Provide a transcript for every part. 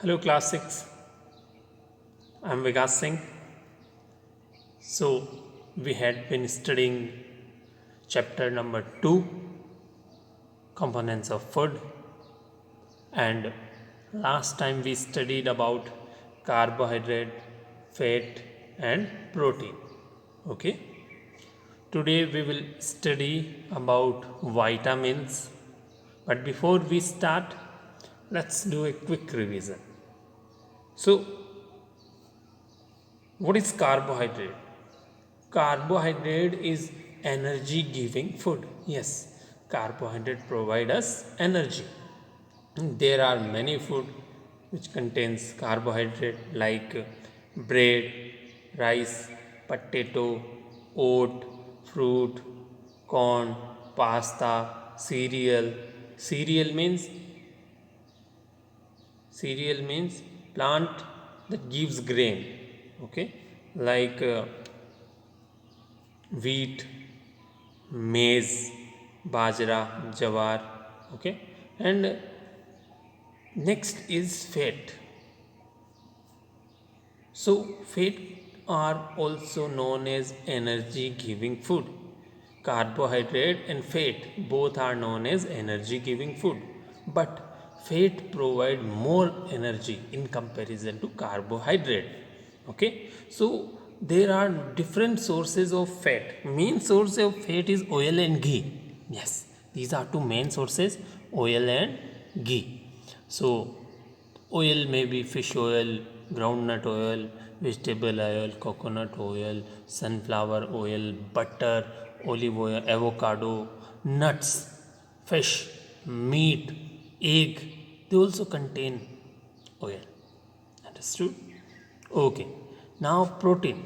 Hello class 6, I am Vikas Singh. So we had been studying chapter number 2, components of food, and last time we studied about carbohydrate, fat and protein. Okay, today we will study about vitamins, but before we start, let's do a quick revision. So what is carbohydrate? Carbohydrate is energy giving food. Yes, carbohydrate provide us energy. There are many food which contains carbohydrate like bread, rice, potato, oat, fruit, corn, pasta, cereal. Cereal means plant that gives grain. Okay, like wheat, maize, bajra, jawar. Okay, and next is fat. So fat are also known as energy giving food. Carbohydrate and fat both are known as energy giving food, but fat provide more energy in comparison to carbohydrate. Okay, so there are different sources of fat. Main source of fat is oil and ghee. Yes, these are two main sources, oil and ghee. So oil may be fish oil, groundnut oil, vegetable oil, coconut oil, sunflower oil, butter, olive oil, avocado, nuts, fish, meat, egg. They also contain oil. Understood? Okay. Now protein.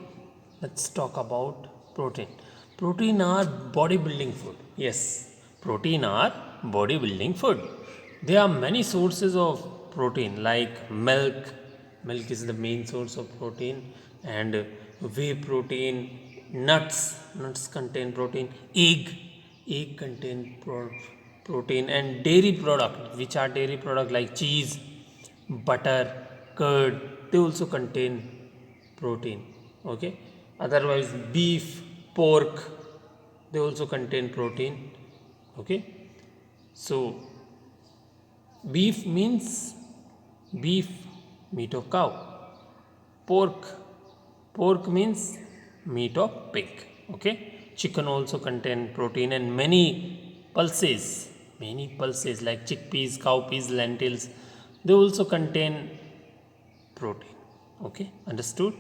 Let's talk about protein. Protein are bodybuilding food. Yes, protein are bodybuilding food. There are many sources of protein like milk. Milk is the main source of protein, and whey protein, nuts. Nuts contain protein. Egg contain protein, and dairy product, which are dairy product like cheese, butter, curd. They also contain protein. Okay, otherwise beef, pork, they also contain protein. Okay, so beef means beef, meat of cow. Pork means meat of pig. Okay, chicken also contain protein, and many pulses like chickpeas, cowpeas, lentils, they also contain protein. Okay, understood?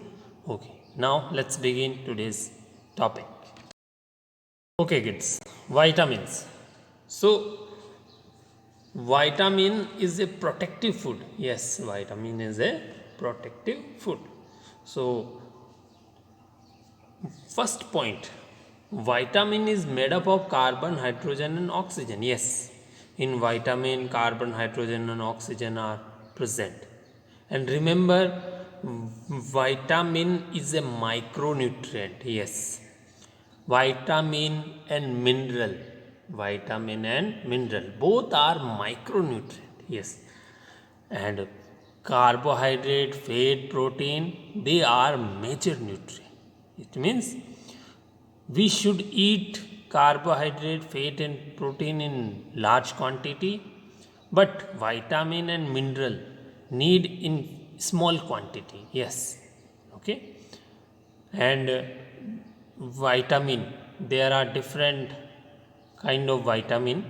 Okay, now let's begin today's topic. Okay kids, vitamins. So vitamin is a protective food. Yes, vitamin is a protective food. So first point, vitamin is made up of carbon, hydrogen and oxygen. Yes, in vitamin carbon, hydrogen and oxygen are present. And remember, vitamin is a micronutrient. Yes, vitamin and mineral both are micronutrient. Yes, and carbohydrate, fat, protein, they are major nutrient. It means we should eat carbohydrate, fat and protein in large quantity, but vitamin and mineral need in small quantity. Yes, okay. And vitamin, there are different kind of vitamin.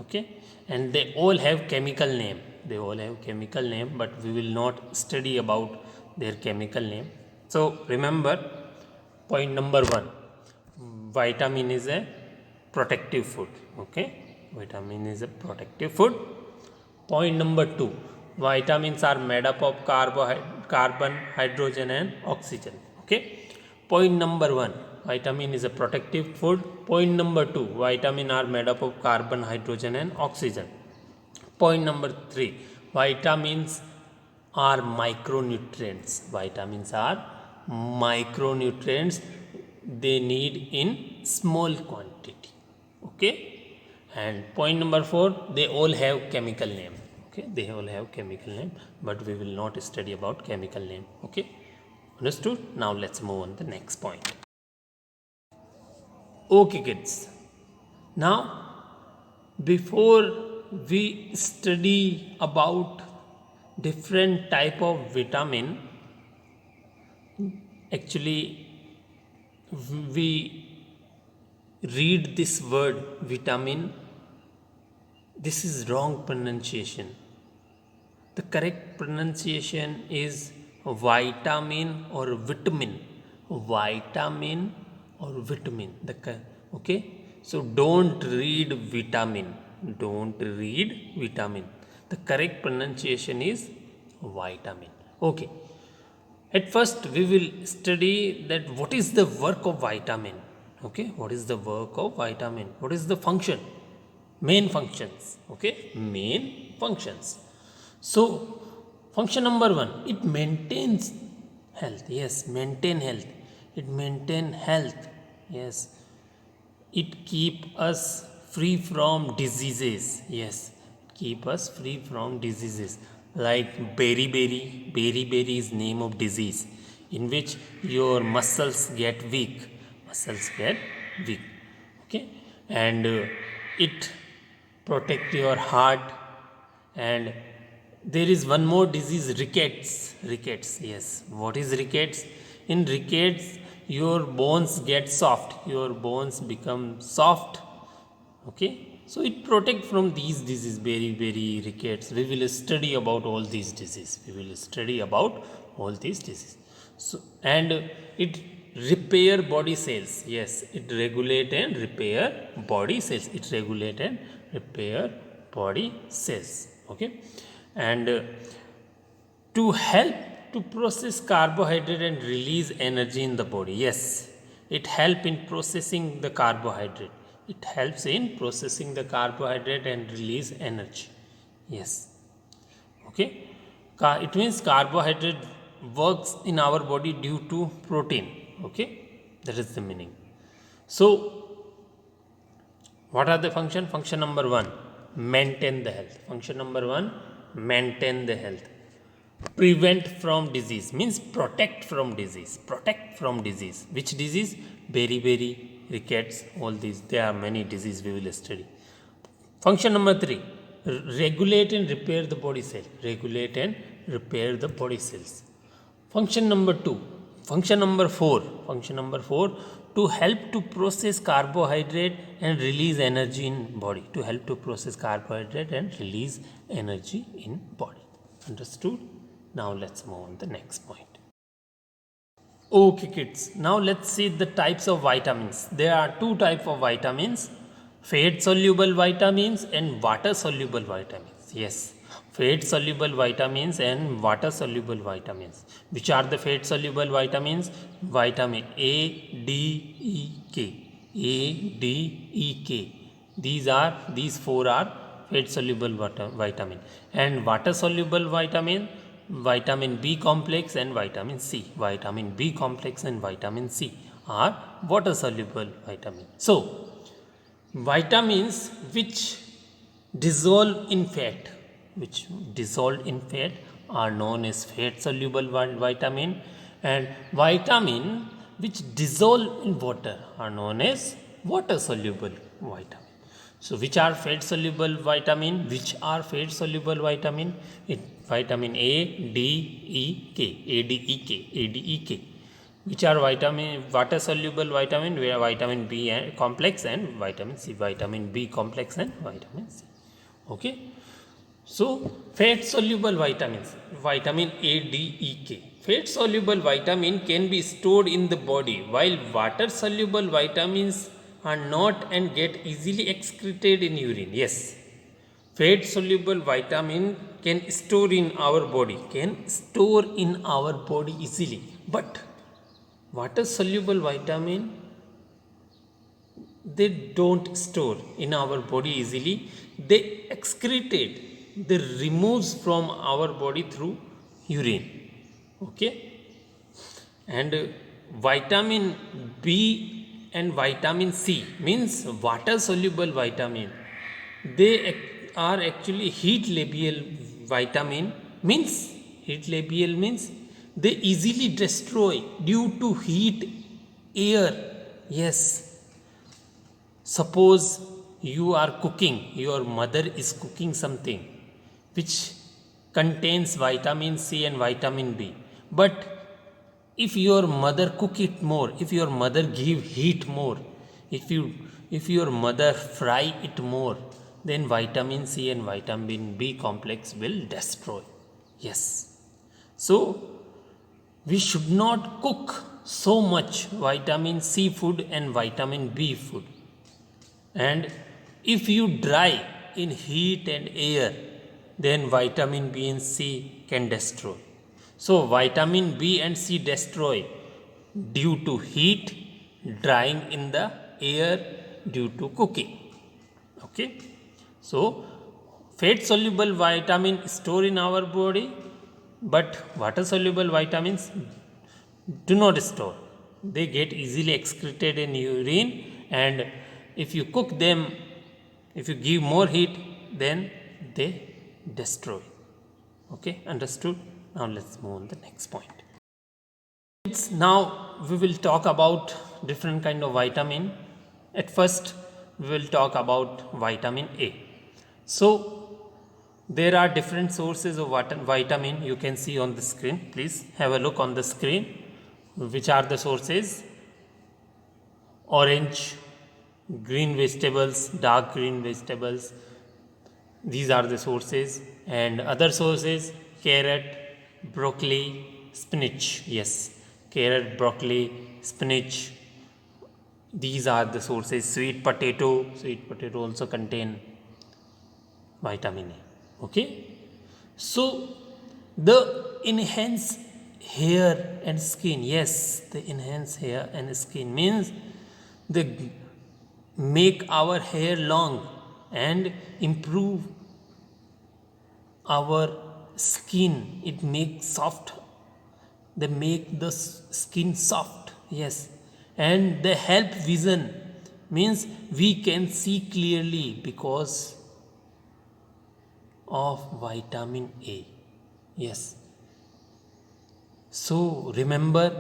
Okay, and they all have chemical name. But we will not study about their chemical name. So remember, point number 1, vitamin is a protective food. Okay, vitamin is a protective food. Point number 2, vitamins are made up of carbon, hydrogen and oxygen. Okay, point number 1, vitamin is a protective food. Point number 2, vitamin are made up of carbon, hydrogen and oxygen. Point number 3, vitamins are micronutrients. Vitamins are micronutrients, they need in small quantity. Okay, and point number 4, they all have chemical name. Okay, they all have chemical name, but we will not study about chemical name. Okay, understood? Now let's move on the next point. Okay, kids. Now, before we study about different type of vitamin, actually we read this word vitamin. This is wrong pronunciation. The correct pronunciation is vitamin or vitamin. Vitamin or vitamin. Okay. So don't read vitamin. Don't read vitamin. The correct pronunciation is vitamin. Okay. At first, we will study that what is the work of vitamin. Okay, what is the work of vitamin? What is the function? Main functions. Okay, main functions. So, function number one, it maintains health. Yes, maintain health. It maintain health. Yes, it keep us free from diseases. Yes, keep us free from diseases like beriberi is name of disease in which your muscles get weak. Muscles get weak. Okay, and it protect your heart. And there is one more disease, rickets. Yes, what is rickets? In rickets your bones get soft, your bones become soft. Okay, so it protect from these diseases, very rickets. We will study about all these diseases. We will study about all these diseases. So, and it repair body cells. Yes, it regulate and repair body cells. It regulate and repair body cells. Okay, and to help to process carbohydrate and release energy in the body. Yes, it help in processing the carbohydrate. It helps in processing the carbohydrate and release energy. Yes. Okay, it means carbohydrate works in our body due to protein. Okay, that is the meaning. So what are the function number one, maintain the health. Function number one, maintain the health. Prevent from disease means protect from disease. Protect from disease. Which disease? Beriberi, rickets, all these. There are many diseases we will study. Function number three, regulate and repair the body cell. Regulate and repair the body cells. Function number two, function number four, to help to process carbohydrate and release energy in body. To help to process carbohydrate and release energy in body. Understood? Now let's move on to the next point. Okay, kids. Now let's see the types of vitamins. There are two types of vitamins: fat soluble vitamins and water soluble vitamins. Yes, fat soluble vitamins and water soluble vitamins. Which are the fat soluble vitamins? Vitamin A, D, E, K. A, D, E, K. These four are fat soluble vitamin. And water soluble vitamin B complex and vitamin C. Vitamin B complex and vitamin C are water soluble vitamin. So vitamins which dissolve in fat, are known as fat soluble vitamin, and vitamin which dissolve in water are known as water soluble vitamin. So which are fat soluble vitamin? Which are fat soluble vitamin? Vitamin A, D, E, K. A, D, E, K. A, D, E, K. Which are water soluble vitamin? Where vitamin B and complex and vitamin C. Vitamin B complex and vitamin C. Okay. So fat soluble vitamins, vitamin A, D, E, K. Fat soluble vitamin can be stored in the body, while water soluble vitamins are not and get easily excreted in urine. Yes, fat soluble vitamin can store in our body, easily, but water soluble vitamin, they don't store in our body easily. They excreted, they removes from our body through urine. Okay, and vitamin B and vitamin C means water soluble vitamin. They are actually heat vitamin means heat labile means they easily destroy due to heat air. Yes, suppose you are cooking, your mother is cooking something which contains vitamin C and vitamin B, but if your mother cook it more, if your mother give heat more, if your mother fry it more, then vitamin C and vitamin B complex will destroy. Yes, so we should not cook so much vitamin C food and vitamin B food. And if you dry in heat and air, then vitamin B and C can destroy. So vitamin B and C destroy due to heat, drying in the air due to cooking. Okay, so fat soluble vitamin store in our body, but water soluble vitamins do not store. They get easily excreted in urine, and if you cook them, if you give more heat, then they destroy. Okay, understood? Now let's move on the next point. Now we will talk about different kind of vitamin. At first we will talk about vitamin A. So there are different sources of vitamin. You can see on the screen. Please have a look on the screen. Which are the sources? Orange, green vegetables, dark green vegetables. These are the sources. And other sources: carrot, broccoli, spinach. Yes, carrot, broccoli, spinach. These are the sources. Sweet potato also contain vitamin A. Okay, so the enhance hair and skin. Yes, the enhance hair and skin means they make our hair long and improve our skin. It makes soft, they make the skin soft. Yes, and they help vision, means we can see clearly because of vitamin A. Yes, so remember,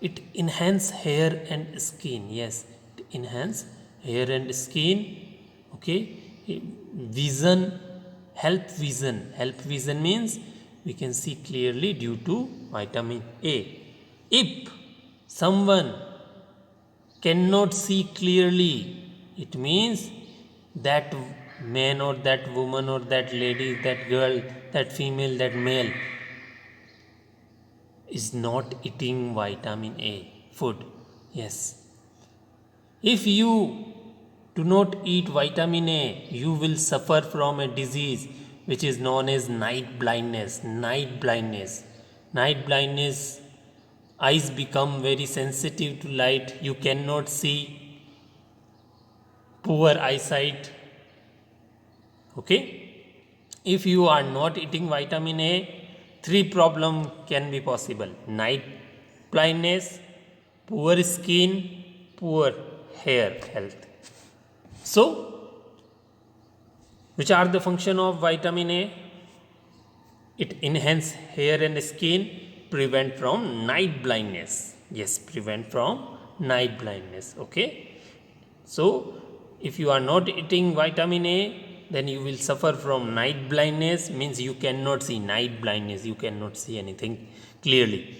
it enhance hair and skin. Yes, it enhance hair and skin. Okay, vision, help vision means we can see clearly due to vitamin A. If someone cannot see clearly, it means that man or that woman or that lady, that girl, that female, that male is not eating vitamin A food. Yes, if you do not eat vitamin A, you will suffer from a disease which is known as night blindness. Night blindness, eyes become very sensitive to light. You cannot see, poor eyesight. Okay, if you are not eating vitamin A, three problems can be possible: night blindness, poor skin, poor hair health. So which are the function of vitamin A? It enhance hair and skin, prevent from night blindness. Yes, prevent from night blindness. Okay, so if you are not eating vitamin A, then you will suffer from night blindness, means you cannot see. Night blindness, you cannot see anything clearly.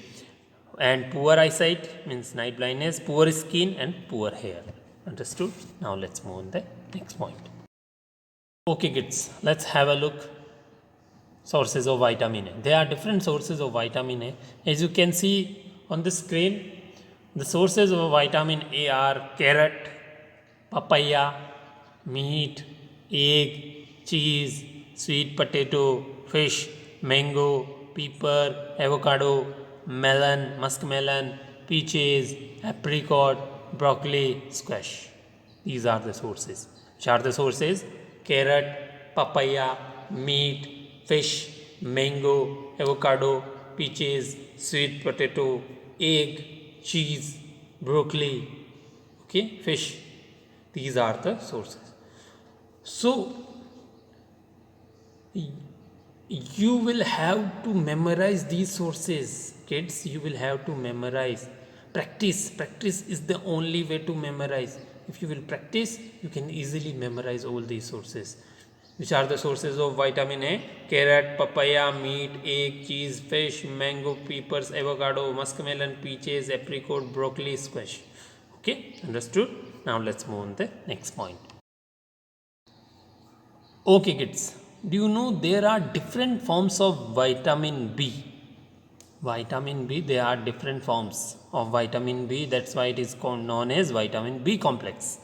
And poor eyesight means night blindness, poor skin and poor hair. Understood? Now let's move on the next point. Okay kids, let's have a look sources of vitamin A. There are different sources of vitamin A. As you can see on the screen, the sources of vitamin A are carrot, papaya, meat, egg, cheese, sweet potato, fish, mango, pepper, avocado, melon, muskmelon, peaches, apricot, broccoli, squash. These are the sources. Which are the sources? Carrot, papaya, meat, fish, mango, avocado, peaches, sweet potato, egg, cheese, broccoli, okay, fish. These are the sources. So you will have to memorize these sources, kids. You will have to memorize. Practice is the only way to memorize. If you will practice, you can easily memorize all these sources. Which are the sources of vitamin A? Carrot, papaya, meat, egg, cheese, fish, mango, peppers, avocado, muskmelon, peaches, apricot, broccoli, squash. Okay, understood? Now let's move on the next point. Okay, kids, do you know there are different forms of vitamin B? Vitamin B, there are different forms of vitamin B. That's why it is called known as vitamin B complex.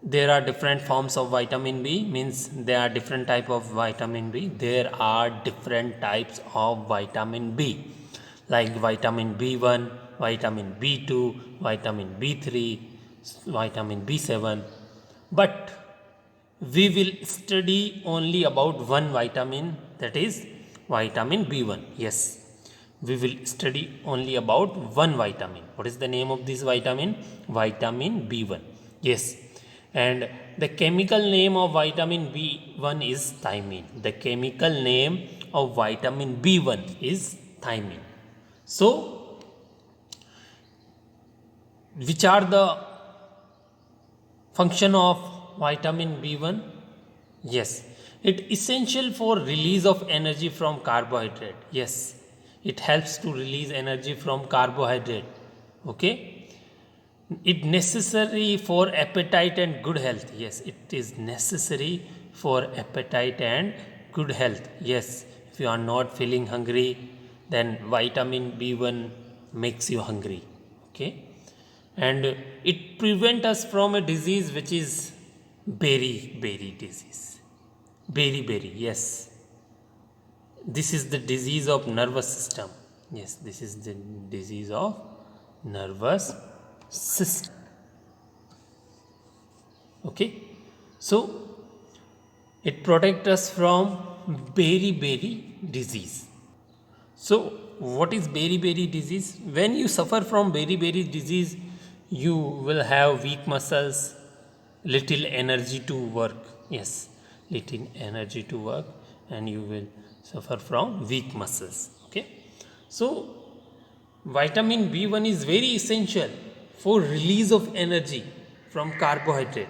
There are different forms of vitamin B, means there are different type of vitamin B. There are different types of vitamin B, like vitamin B1, vitamin B2, vitamin B3, vitamin B7. But we will study only about one vitamin, that is vitamin B1. Yes, we will study only about one vitamin. What is the name of this vitamin? Vitamin B1. Yes, and the chemical name of vitamin B1 is thiamine. The chemical name of vitamin B1 is thiamine. So, which are the function of vitamin B1? Yes, it essential for release of energy from carbohydrate. Yes, it helps to release energy from carbohydrate. Okay, it necessary for appetite and good health. Yes, it is necessary for appetite and good health. Yes, if you are not feeling hungry, then vitamin B1 makes you hungry. Okay, and it prevent us from a disease which is beriberi disease. Beriberi, yes, this is the disease of nervous system. Yes, this is the disease of nervous system. Okay, so it protects us from beriberi disease. So what is beriberi disease? When you suffer from beriberi disease, you will have weak muscles, little energy to work. Yes, little energy to work, and you will suffer from weak muscles. Okay, so vitamin B1 is very essential for release of energy from carbohydrate,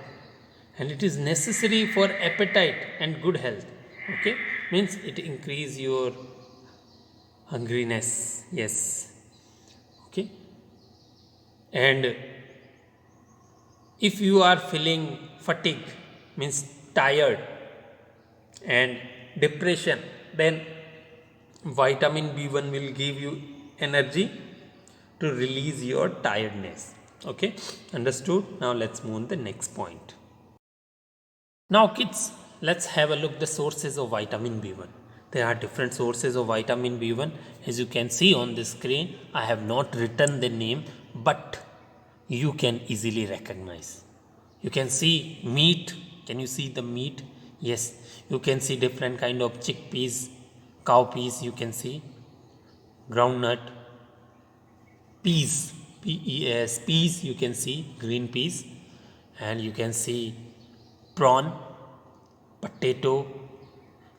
and it is necessary for appetite and good health. Okay, means it increase your hungriness. Yes, okay, and if you are feeling fatigue, means tired and depression, then vitamin B1 will give you energy to release your tiredness. Okay, understood? Now let's move on the next point. Now kids, let's have a look the sources of vitamin B1. There are different sources of vitamin B1. As you can see on the screen, I have not written the name, but you can easily recognize. You can see meat. Can you see the meat? Yes, you can see different kind of chickpeas, cowpeas, you can see groundnut, peas, PEAS, peas, you can see green peas, and you can see prawn, potato.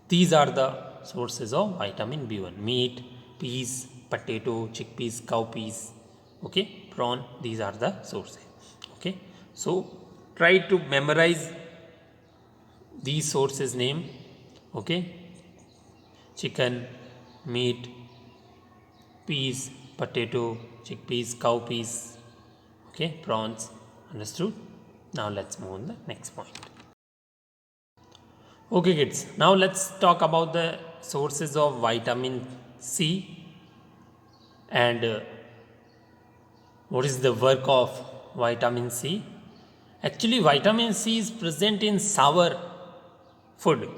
These are the sources of vitamin B1: meat, peas, potato, chickpeas, cowpeas. Okay, prawn, these are the sources. Okay, so try to memorize these sources name. Okay, chicken, meat, peas, potato, chickpeas, cowpeas. Okay, prawns. Understood? Now let's move on the next point. Okay kids, now let's talk about the sources of vitamin C, and what is the work of vitamin C. Actually, vitamin C is present in sour food,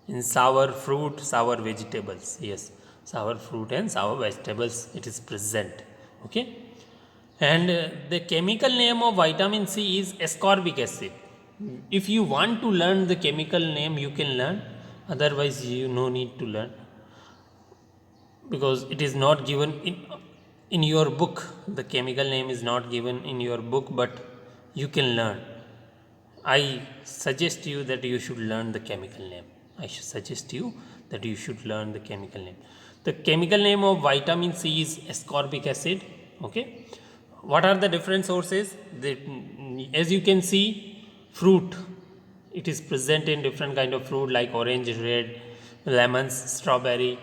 in sour fruit, sour vegetables. Yes, sour fruit and sour vegetables, it is present. Okay, and the chemical name of vitamin C is ascorbic acid. If you want to learn the chemical name, you can learn, otherwise you no need to learn, because it is not given in your book. The chemical name is not given in your book, but you can learn. I suggest you that you should learn the chemical name. I should suggest you that you should learn the chemical name. The chemical name of vitamin C is ascorbic acid. Okay. What are the different sources? As you can see, fruit. It is present in different kind of fruit like orange, red, lemons, strawberry.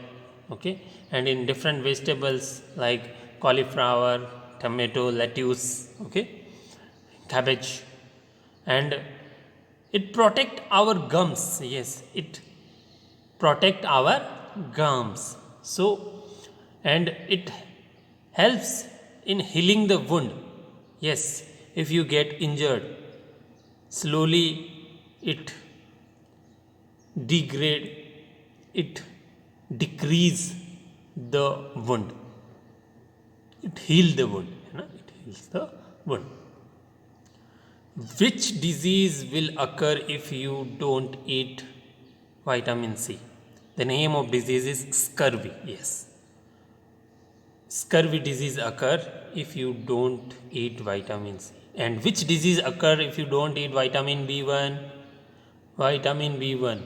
Okay. And in different vegetables like cauliflower, tomato, lettuce. Okay. Cabbage. And it protect our gums. Yes, it protect our gums. So, and it helps in healing the wound. Yes, if you get injured, slowly it degrade, it decrease the wound. It heal the wound. It heals the wound. Which disease will occur if you don't eat vitamin C? The name of disease is scurvy. Yes. Scurvy disease occur if you don't eat vitamin C. And which disease occur if you don't eat vitamin B1? Vitamin B1.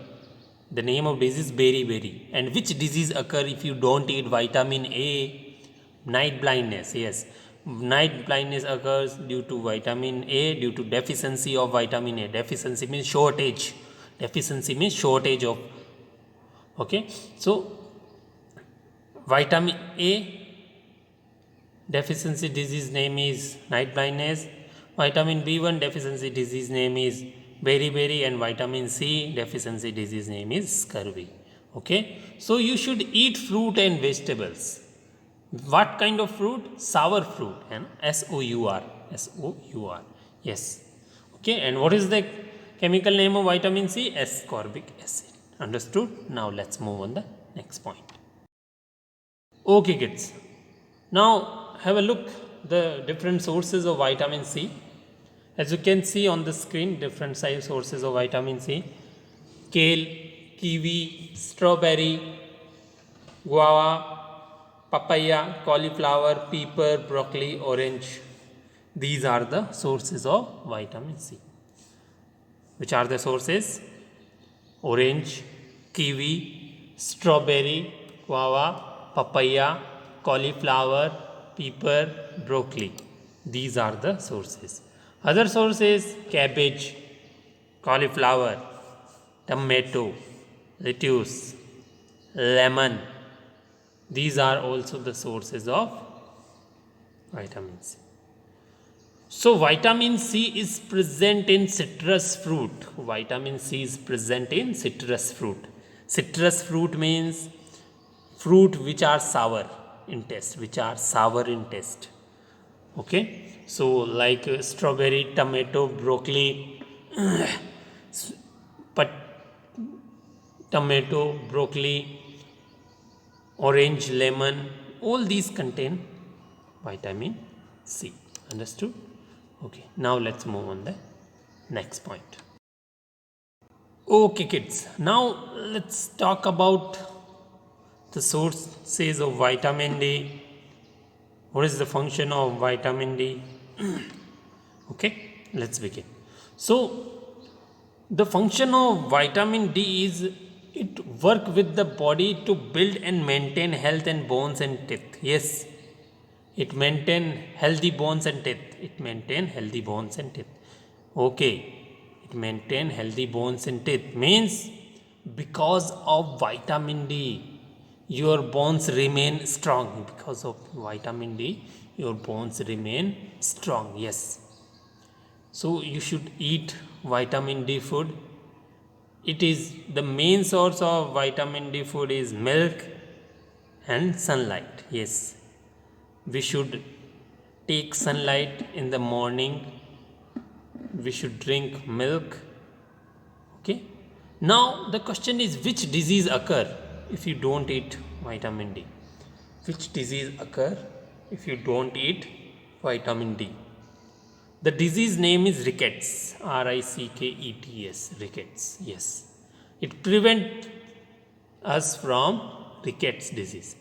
The name of disease is beriberi. And which disease occur if you don't eat vitamin A? Night blindness. Yes. Night blindness occurs due to vitamin A, due to deficiency of vitamin A. Deficiency means shortage. Deficiency means shortage of. Okay. So, vitamin A deficiency disease name is night blindness. Vitamin B1 deficiency disease name is beriberi, and vitamin C deficiency disease name is scurvy. Okay. So, you should eat fruit and vegetables. What kind of fruit? Sour fruit. S-O-U-R. S-O-U-R. Yes. Okay. And what is the chemical name of vitamin C? Ascorbic acid. Understood? Now let's move on the next point. Okay, kids. Now have a look the different sources of vitamin C. As you can see on the screen, different size sources of vitamin C. Kale, kiwi, strawberry, guava, papaya, cauliflower, pepper, broccoli, orange. These are the sources of vitamin C. Which are the sources? Orange, kiwi, strawberry, guava, papaya, cauliflower, pepper, broccoli. These are the sources. Other sources: cabbage, cauliflower, tomato, lettuce, lemon. These are also the sources of vitamin C. So, vitamin C is present in citrus fruit. Vitamin C is present in citrus fruit. Citrus fruit means fruit which are sour in taste, Okay. So, like strawberry, tomato, broccoli, but tomato, broccoli, orange, lemon, all these contain vitamin C. Understood? Okay, now let's move on the next point. Okay, kids, now let's talk about the sources of vitamin D. What is the function of vitamin D? Okay, let's begin. So, the function of vitamin D is it work with the body to build and maintain health and bones and teeth. Yes, it maintain healthy bones and teeth. Okay, it maintain healthy bones and teeth means because of vitamin D, your bones remain strong. Because of vitamin D, your bones remain strong. Yes. So you should eat vitamin D food. It is the main source of vitamin D food is milk and sunlight. Yes. We should take sunlight in the morning. We should drink milk. Okay. Now the question is, which disease occur if you don't eat vitamin D? Which disease occur if you don't eat vitamin D? The disease name is rickets. R-I-C-K-E-T-S. Rickets. Yes. It prevents us from rickets disease.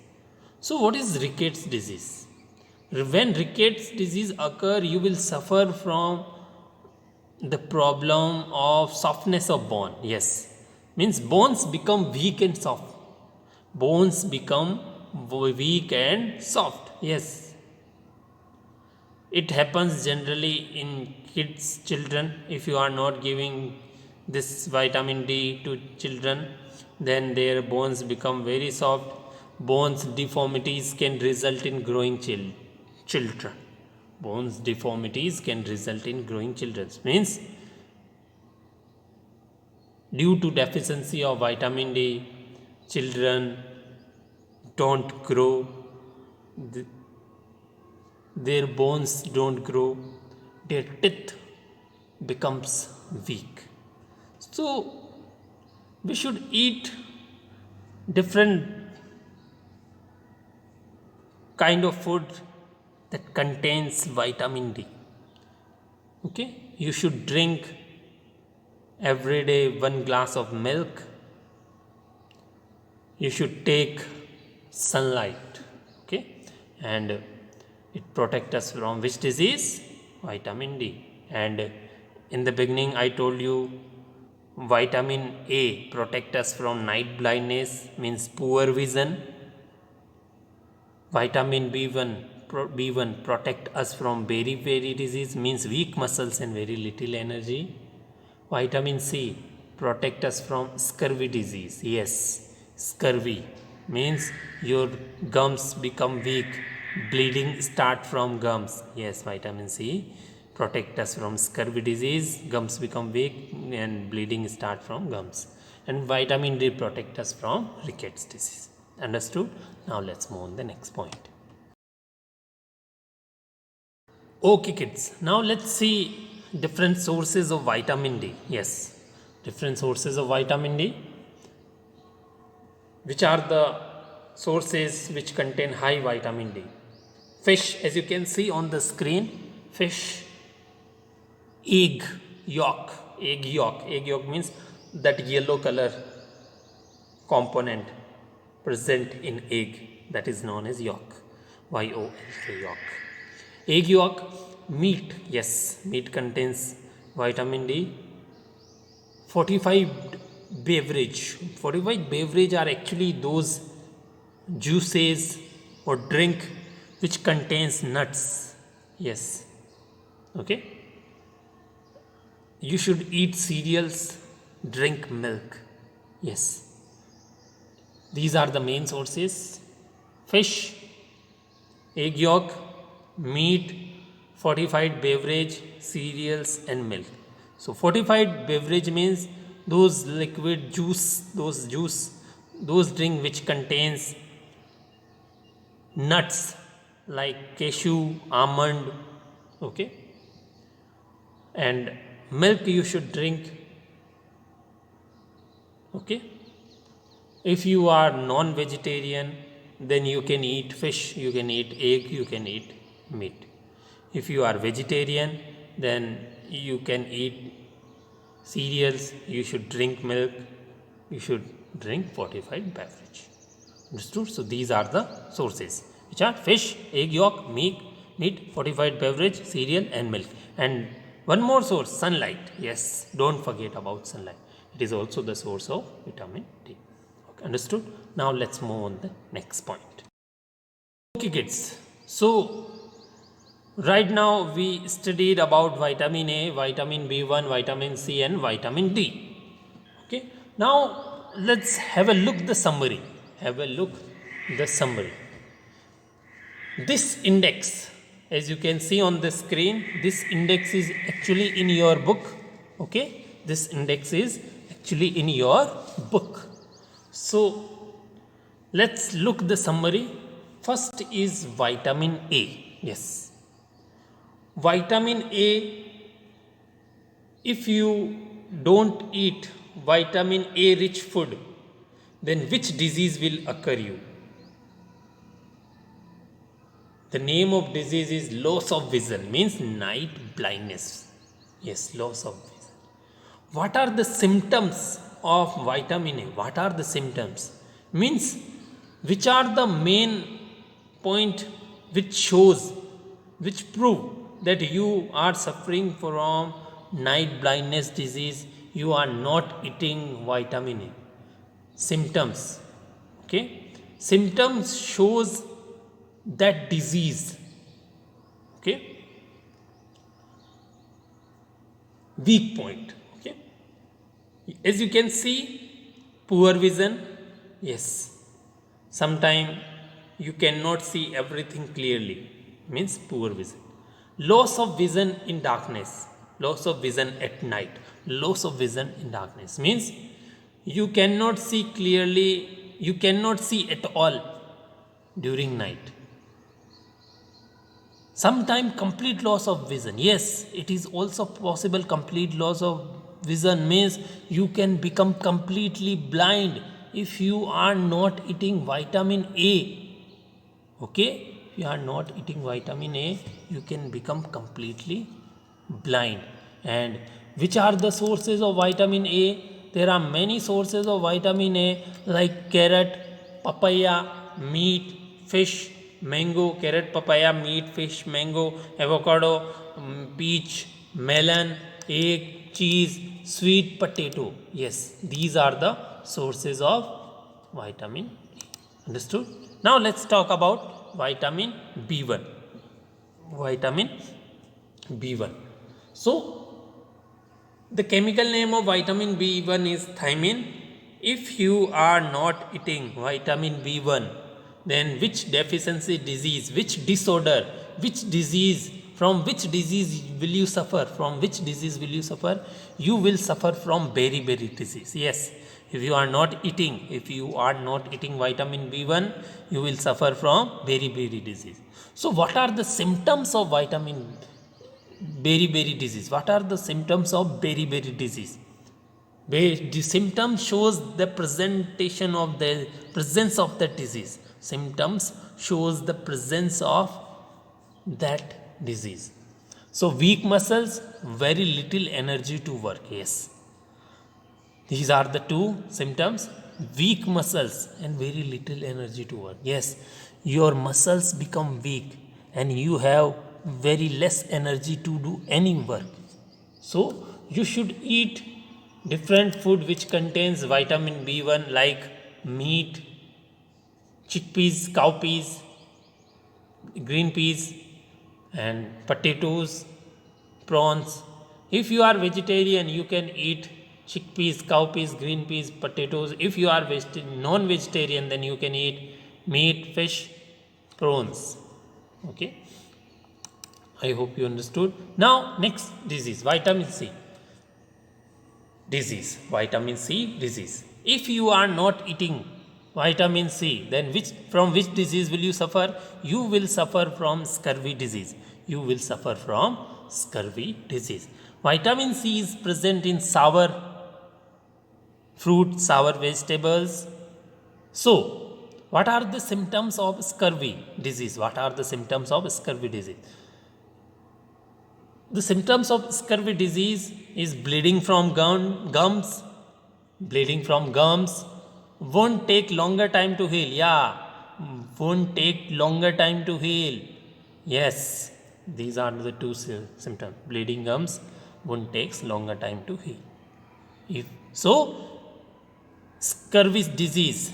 So what is rickets disease? When rickets disease occur, you will suffer from the problem of softness of bone. Yes. means bones become weak and soft. Bones become weak and soft. Yes, it happens generally in kids, children. If you are not giving this vitamin D to children, then their bones become very soft. Bones deformities can result in growing children. Bones deformities can result in growing children. Means due to deficiency of vitamin D, children don't grow, their bones don't grow, their teeth becomes weak. So we should eat different kind of food that contains vitamin D. Okay, you should drink every day 1 glass of milk. You should take sunlight. Okay, and it protects us from which disease? Vitamin D. And in the beginning I told you vitamin A protect us from night blindness, means poor vision. Vitamin B1 protect us from beriberi disease, means weak muscles and very little energy. Vitamin C protect us from scurvy disease. Yes, scurvy means your gums become weak, bleeding start from gums. Yes, vitamin C protect us from scurvy disease, gums become weak and bleeding start from gums. And vitamin D protect us from rickets disease. Understood? Now let's move on the next point. Okay kids, now let's see different sources of vitamin D. Yes, different sources of vitamin D. Which are the sources which contain high vitamin D? Fish, as you can see on the screen, fish, egg yolk. Egg yolk means that yellow color component present in egg, that is known as yolk. Y-O-L-K, yolk. Egg yolk. Meat, yes, meat contains vitamin D. Fortified beverage are actually those juices or drink which contains nuts. Yes, okay. You should eat cereals, drink milk. Yes, these are the main sources: fish, egg yolk, meat, fortified beverage, cereals and milk. So fortified beverage means those liquid juice, those drink which contains nuts like cashew, almond. Okay, and milk you should drink. Okay, if you are non-vegetarian, then you can eat fish, you can eat egg, you can eat meat. If you are vegetarian, then you can eat cereals, you should drink milk, you should drink fortified beverage. Understood? So these are the sources, which are fish, egg yolk, meat, fortified beverage, cereal and milk. And one more source, sunlight. Yes, don't forget about sunlight. It is also the source of vitamin D. Okay, understood? Now let's move on the next point. Okay kids, so right now we studied about vitamin A, vitamin B1, vitamin C and vitamin D. Okay, now let's have a look the summary. This index, as you can see on the screen, this index is actually in your book. Okay, this index is actually in your book. So let's look the summary. First is vitamin A. Yes, vitamin A, if you don't eat vitamin A rich food, then which disease will occur you? The name of disease is loss of vision, means night blindness. Yes, loss of vision. What are the symptoms of vitamin A? What are the symptoms? Means which are the main point which prove that you are suffering from night blindness disease, you are not eating vitamin A. Symptoms, okay, symptoms shows that disease, okay, weak point, okay, as you can see, poor vision, yes, sometime you cannot see everything clearly, means poor vision. Loss of vision in darkness, loss of vision at night, loss of vision in darkness means you cannot see clearly, you cannot see at all during night. Sometime complete loss of vision, yes, it is also possible. Complete loss of vision means you can become completely blind if you are not eating vitamin A, okay, if you are not eating vitamin A, you can become completely blind. And which are the sources of vitamin A? There are many sources of vitamin A like carrot, papaya, meat, fish, mango. Carrot, papaya, meat, fish, mango, avocado, peach, melon, egg, cheese, sweet potato. Yes, these are the sources of vitamin A. Understood? Now let's talk about vitamin B1. Vitamin B1. So the chemical name of vitamin B1 is thiamine. If you are not eating vitamin B1, then which deficiency disease, which disorder, which disease, from which disease will you suffer? From which disease will you suffer? You will suffer from beriberi disease. Yes, if you are not eating, if you are not eating vitamin B1, you will suffer from beriberi disease. So what are the symptoms of vitamin beriberi disease? What are the symptoms of beriberi disease? The symptom shows the presentation of the presence of the disease. Symptoms shows the presence of that disease. So weak muscles, very little energy to work. Yes, these are the two symptoms: weak muscles and very little energy to work. Yes, your muscles become weak and you have very less energy to do any work. So you should eat different food which contains vitamin B1 like meat, chickpeas, cowpeas, green peas, and potatoes, prawns. If you are vegetarian, you can eat chickpeas, cowpeas, green peas, potatoes. If you are non-vegetarian, then you can eat meat, fish, prawns. Okay. I hope you understood. Now, next disease, vitamin C disease. Vitamin C disease. If you are not eating vitamin C, then from which disease will you suffer? You will suffer from scurvy disease. You will suffer from scurvy disease. Vitamin C is present in sour fruit, sour vegetables. So, what are the symptoms of scurvy disease? What are the symptoms of scurvy disease? The symptoms of scurvy disease is bleeding from gums, bleeding from gums, won't take longer time to heal. Yeah, won't take longer time to heal. Yes, these are the two symptoms. Bleeding gums won't takes longer time to heal. If so, scurvy disease.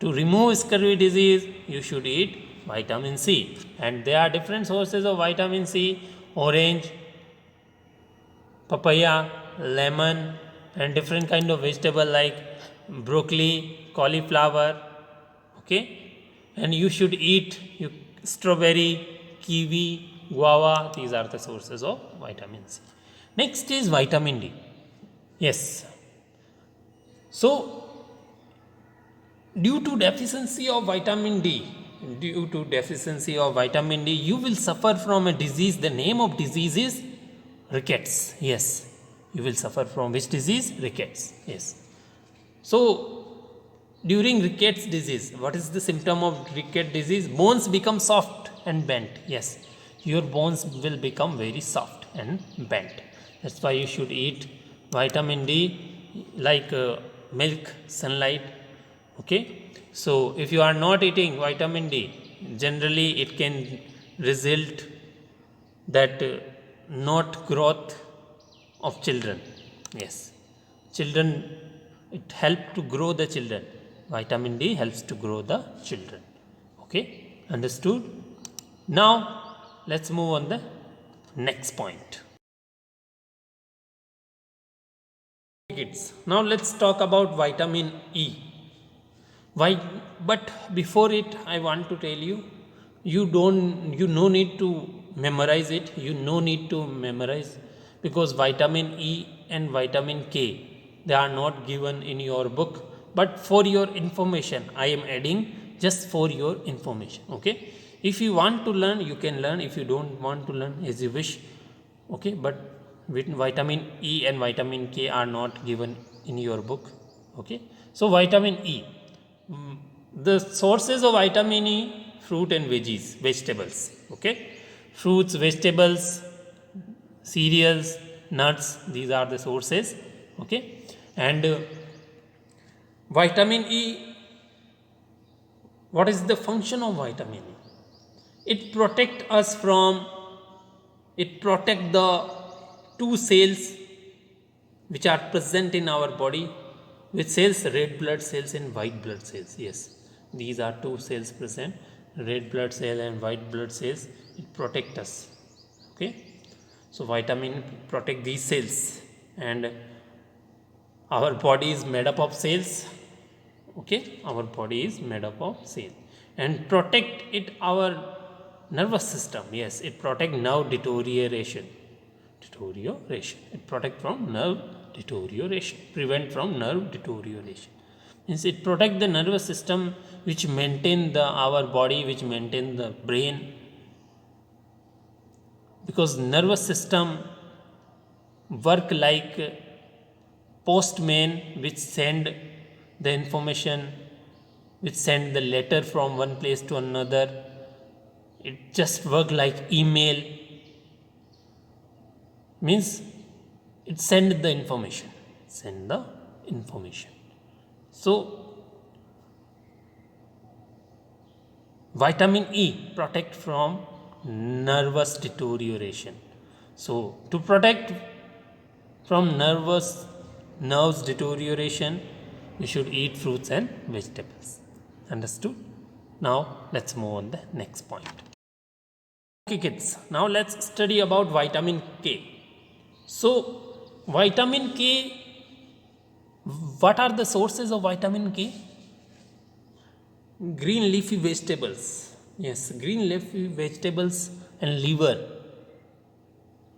To remove scurvy disease, you should eat vitamin C. And there are different sources of vitamin C: orange, papaya, lemon, and different kind of vegetable like broccoli, cauliflower. Okay, and you should eat strawberry, kiwi, guava. These are the sources of vitamin C. Next is vitamin D. Yes. So due to deficiency of vitamin D, you will suffer from a disease. The name of disease is rickets. Yes, you will suffer from which disease? Rickets. Yes. So during rickets disease, what is the symptom of ricket disease? Bones become soft and bent. Yes, your bones will become very soft and bent. That's why you should eat vitamin D like milk, sunlight. Okay, so if you are not eating vitamin D, generally it can result that not growth of children. Yes. Children, it helps to grow the children. Vitamin D helps to grow the children. Okay, understood? Now, let's move on the next point. Kids, now let's talk about vitamin E. Why? But before it, I want to tell you, you no need to memorize it. You no need to memorize, because vitamin E and vitamin K, they are not given in your book. But for your information, I am adding just for your information. Okay. If you want to learn, you can learn. If you don't want to learn, as you wish. Okay. But vitamin E and vitamin K are not given in your book. Okay. So vitamin E. The sources of vitamin E: fruit and veggies, vegetables. Okay, fruits, vegetables, cereals, nuts. These are the sources. Okay, and vitamin E. What is the function of vitamin E? It protect us from. It protect the two cells which are present in our body, which cells? Red blood cells and white blood cells. Yes, these are two cells present, red blood cell and white blood cells. It protect us. Okay, so vitamin protect these cells, and our body is made up of cells. Okay, our body is made up of cells, and protect it our nervous system. Yes, it protect nerve deterioration. It protect from nerve deterioration, prevent from nerve deterioration. Means it protect the nervous system, which maintain the our body, which maintain the brain, because nervous system work like postman, which send the information, which send the letter from one place to another. It just work like email. Means it send the information. So vitamin E protect from nervous deterioration. So to protect from nerves deterioration, we should eat fruits and vegetables. Understood? Now let's move on the next point. Okay kids, now let's study about vitamin K. So vitamin K, what are the sources of vitamin K? Green leafy vegetables. Yes, green leafy vegetables and liver,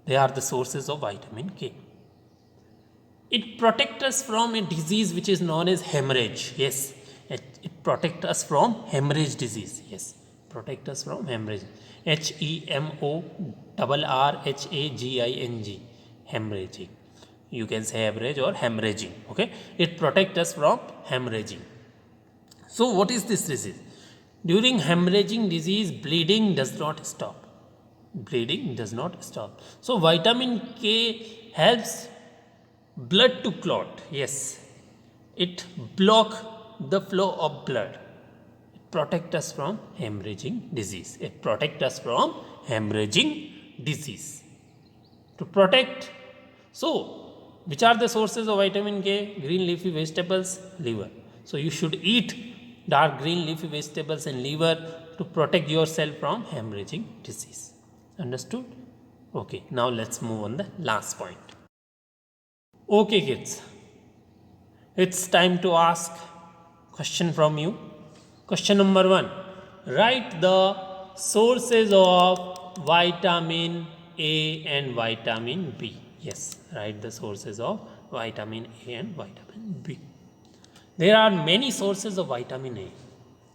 they are the sources of vitamin K. It protects us from a disease which is known as hemorrhage. Yes, it protects us from hemorrhage disease. Yes, protect us from hemorrhage. HEMORRHAGING, hemorrhaging. You can say hemorrhage or hemorrhaging. Okay, it protects us from hemorrhaging. So what is this disease? During hemorrhaging disease, bleeding does not stop. So vitamin K helps blood to clot. Yes, it block the flow of blood. It protect us from hemorrhaging disease. To protect, so which are the sources of vitamin K? Green leafy vegetables, liver. So you should eat dark green leafy vegetables and liver to protect yourself from hemorrhaging disease. Understood? Okay, now let's move on the last point. Okay kids, it's time to ask question from you. Question number 1. Write the sources of vitamin A and vitamin B. Yes, write the sources of vitamin A and vitamin B. There are many sources of vitamin A.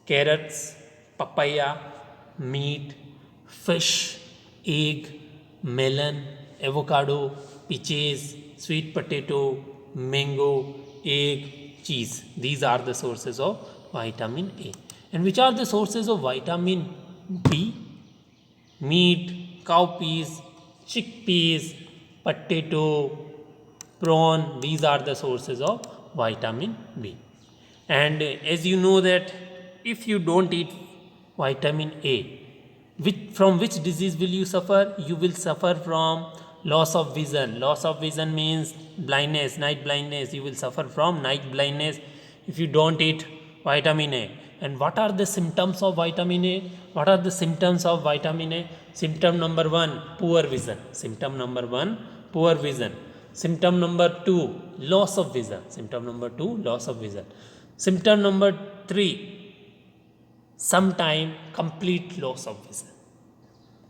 Carrots, papaya, meat, fish, egg, melon, avocado, peaches, sweet potato, mango, egg, cheese. These are the sources of vitamin A. And which are the sources of vitamin B? Meat, cowpeas, chickpeas, potato, prawn. These are the sources of vitamin B. And as you know that if you don't eat vitamin A, from which disease will you suffer? You will suffer from loss of vision. Loss of vision means blindness, night blindness. You will suffer from night blindness if you don't eat vitamin A. And what are the symptoms of vitamin A? What are the symptoms of vitamin A? Symptom number 1, poor vision. Symptom number 1, poor vision. Symptom number 2, loss of vision. Symptom number 2, loss of vision. Symptom number 3, sometime complete loss of vision.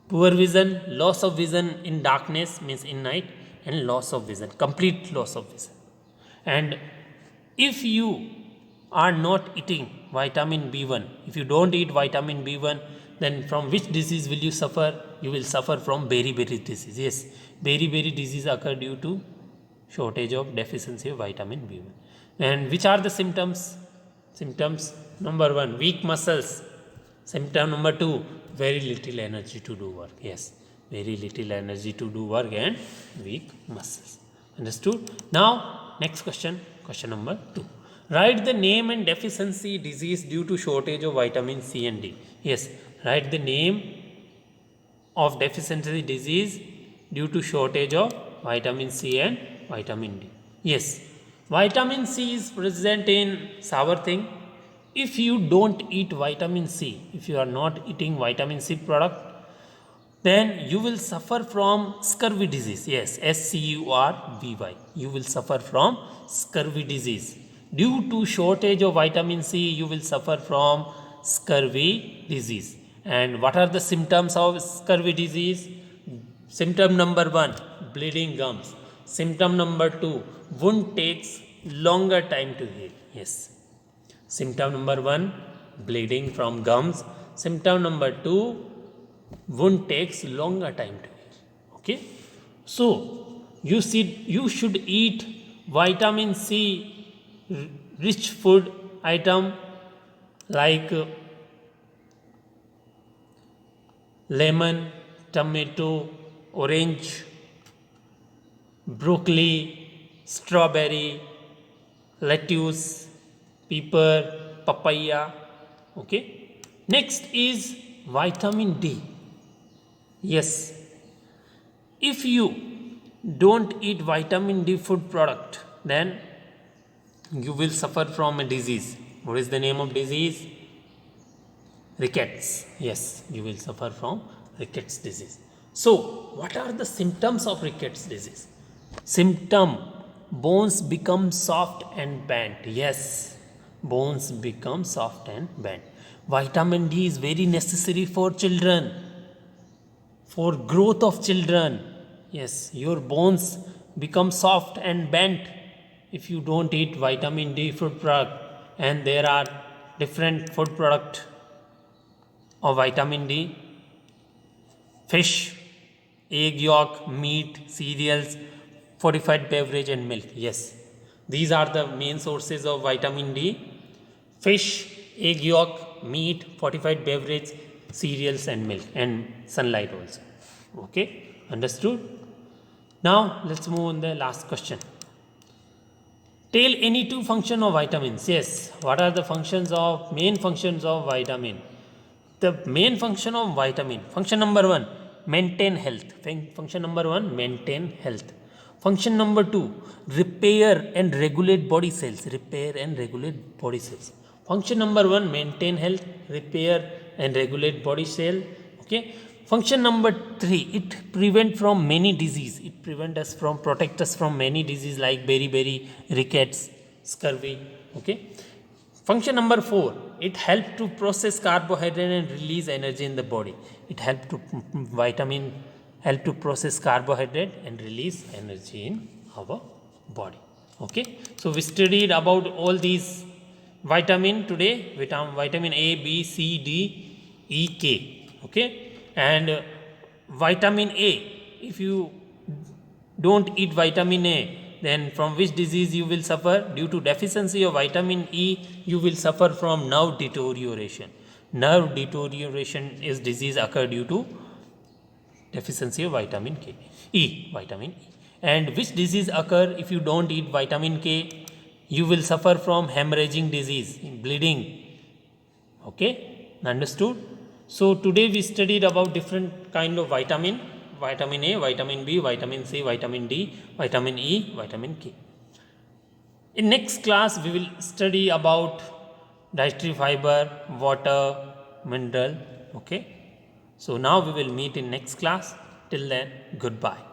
Poor vision, loss of vision in darkness means in night, and loss of vision, complete loss of vision. And if you are not eating vitamin B1, if you don't eat vitamin B1, then from which disease will you suffer? You will suffer from beriberi disease. Yes, beriberi disease occur due to shortage of deficiency of vitamin B1. And which are the symptoms? Symptoms number 1, weak muscles. Symptom number 2, very little energy to do work. Yes, very little energy to do work and weak muscles. Understood? Now, next question, question number 2. Write the name and deficiency disease due to shortage of vitamin C and D. Yes, write the name of deficiency disease due to shortage of vitamin C and vitamin D. Yes, vitamin C is present in sour thing. If you don't eat vitamin C, if you are not eating vitamin C product, then you will suffer from scurvy disease. Yes, SCURVY. You will suffer from scurvy disease. Due to shortage of vitamin C, you will suffer from scurvy disease. And what are the symptoms of scurvy disease? Symptom number 1, bleeding gums. Symptom number 2, wound takes longer time to heal. Yes. Symptom number 1, bleeding from gums. Symptom number 2, wound takes longer time to heal. Okay. So, you should eat vitamin C rich food item like lemon, tomato, orange, broccoli, strawberry, lettuce, pepper, papaya. Okay. Next is vitamin D. Yes. If you don't eat vitamin D food product, then you will suffer from a disease. What is the name of disease? Rickets. Yes, you will suffer from rickets disease. So, what are the symptoms of rickets disease? Symptom, bones become soft and bent. Yes, bones become soft and bent. Vitamin D is very necessary for children, for growth of children. Yes, your bones become soft and bent if you don't eat vitamin D food product. And there are different food product of vitamin D: fish, egg yolk, meat, cereals, fortified beverage and milk. Yes, these are the main sources of vitamin D: fish, egg yolk, meat, fortified beverage, cereals and milk, and sunlight also. Okay, understood? Now let's move on the last question. Tell any two functions of vitamins. Yes, what are the main functions of vitamin? The main function of vitamin, function number 1, maintain health. Function number 1, maintain health. Function number 2, repair and regulate body cells. Repair and regulate body cells. Function number 1, maintain health, repair and regulate body cell. Okay. Function number 3, it prevent from many disease. It protect us from many disease like beriberi, rickets, scurvy. Okay. Function number 4, it help to process carbohydrate and release energy in the body. Vitamin help to process carbohydrate and release energy in our body. Okay. So we studied about all these vitamin today. Vitamin A, B, C, D, E, K. Okay. And vitamin A, if you don't eat vitamin A, then from which disease you will suffer? Due to deficiency of vitamin E, you will suffer from nerve deterioration. Nerve deterioration is disease occur due to deficiency of vitamin E. And which disease occur if you don't eat vitamin K? You will suffer from hemorrhaging disease, bleeding. Okay, understood? So today we studied about different kind of vitamin. vitamin A, vitamin B, vitamin C, vitamin D, vitamin E, vitamin K. In next class, we will study about dietary fiber, water, mineral. Okay. So now we will meet in next class. Till then, goodbye.